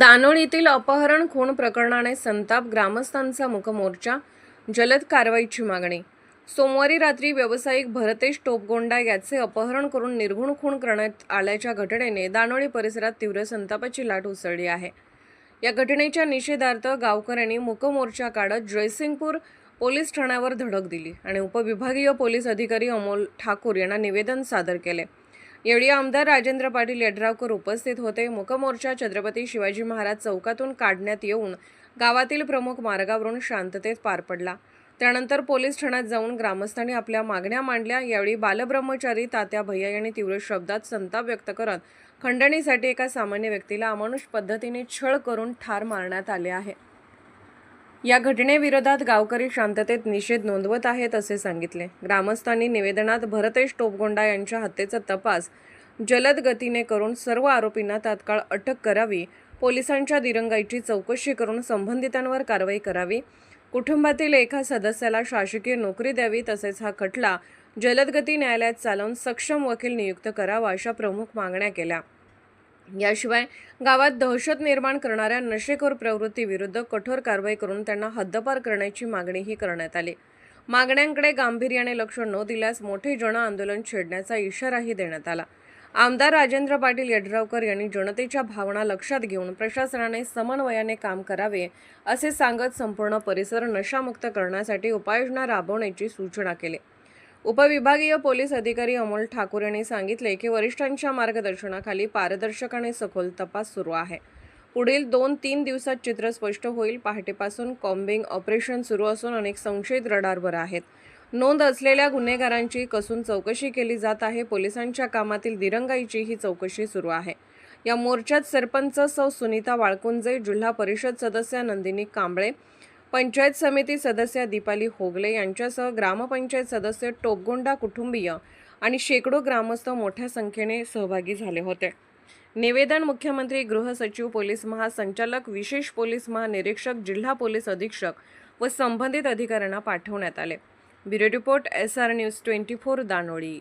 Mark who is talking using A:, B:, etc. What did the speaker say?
A: दानोळीतील अपहरण खून प्रकरणाने संताप, ग्रामस्थांचा मूकमोर्चा, जलद कारवाईची मागणी। सोमवारी रात्री व्यावसायिक भरतेश टोपगोंडा याचे अपहरण करून निर्घृण खून करण्यात आल्याच्या घटनेने दानोळी परिसरात तीव्र संतापाची लाट उसळली आहे। या घटनेच्या निषेधार्थ गावकऱ्यांनी मूकमोर्चा काढत जयसिंगपूर पोलीस ठाण्यावर धडक दिली आणि उपविभागीय पोलीस अधिकारी अमोल ठाकूर यांना निवेदन सादर केले। यावेळी आमदार राजेंद्र पाटील यड्रावकर उपस्थित होते। मूकमोर्चा छत्रपती शिवाजी महाराज चौकातून काढण्यात येऊन गावातील प्रमुख मार्गावरून शांततेत पार पडला। त्यानंतर पोलीस ठाण्यात जाऊन ग्रामस्थांनी आपल्या मागण्या मांडल्या। यावेळी बालब्रह्मचारी तात्या भैया यांनी तीव्र शब्दात संताप व्यक्त करत खंडणीसाठी एका सामान्य व्यक्तीला अमानुष पद्धतीने छळ करून ठार मारण्यात आले आहे। या घटनेविरोधात गावकरी शांततेत निषेध नोंदवत आहेत असे सांगितले। ग्रामस्थांनी निवेदनात भरतेश टोपगोंडा यांच्या हत्येचा तपास जलद गतीने करून सर्व आरोपींना तात्काळ अटक करावी, पोलिसांच्या दिरंगाईची चौकशी करून संबंधितांवर कारवाई करावी, कुटुंबातील एका सदस्याला शासकीय नोकरी द्यावी, तसेच हा खटला जलदगती न्यायालयात चालवून सक्षम वकील नियुक्त करावा अशा प्रमुख मागण्या केल्या। याशिवाय गावात दहशत निर्माण करणाऱ्या नशेखोर प्रवृत्तीविरुद्ध कठोर कारवाई करून त्यांना हद्दपार करण्याची मागणीही करण्यात आली। मागण्यांकडे गांभीर्याने लक्ष न दिल्यास मोठे जन आंदोलन छेडण्याचा इशाराही देण्यात आला। आमदार राजेंद्र पाटील यड्रावकर यांनी जनतेच्या भावना लक्षात घेऊन प्रशासनाने समन्वयाने काम करावे असे सांगत संपूर्ण परिसर नशामुक्त करण्यासाठी उपाययोजना राबवण्याची सूचना केली। उपविभागीय पोलीस अधिकारी अमोल ठाकूर यांनी सांगितले की वरिष्ठांच्या मार्गदर्शनाखाली पारदर्शक आणि सखोल तपास सुरू आहे। पुढील 2-3 दिवसात चित्र स्पष्ट होईल। पहाटेपासून कॉम्बिंग ऑपरेशन सुरू असून अनेक संशयित रडारवर आहेत। नोंद असलेल्या गुन्हेगारांची कसून चौकशी केली जात आहे। पोलिसांच्या कामातील दिरंगाईची ही चौकशी सुरू आहे। या मोर्चात सरपंच सौ सुनीता वाळकुंजे, जिल्हा परिषद सदस्य नंदिनी कांबळे, पंचायत समिती सदस्य दीपाली होगले यांच्यासह ग्रामपंचायत सदस्य, टोपगोंडा कुटुंबीय आणि शेकडो ग्रामस्थ मोठ्या संख्येने सहभागी झाले होते। निवेदन मुख्यमंत्री, गृह सचिव, पोलीस महासंचालक, विशेष पोलीस महानिरीक्षक, जिल्हा पोलीस अधीक्षक व संबंधित अधिकाऱ्यांना पाठवण्यात आले। Bureau report, SR news 24 Danoli.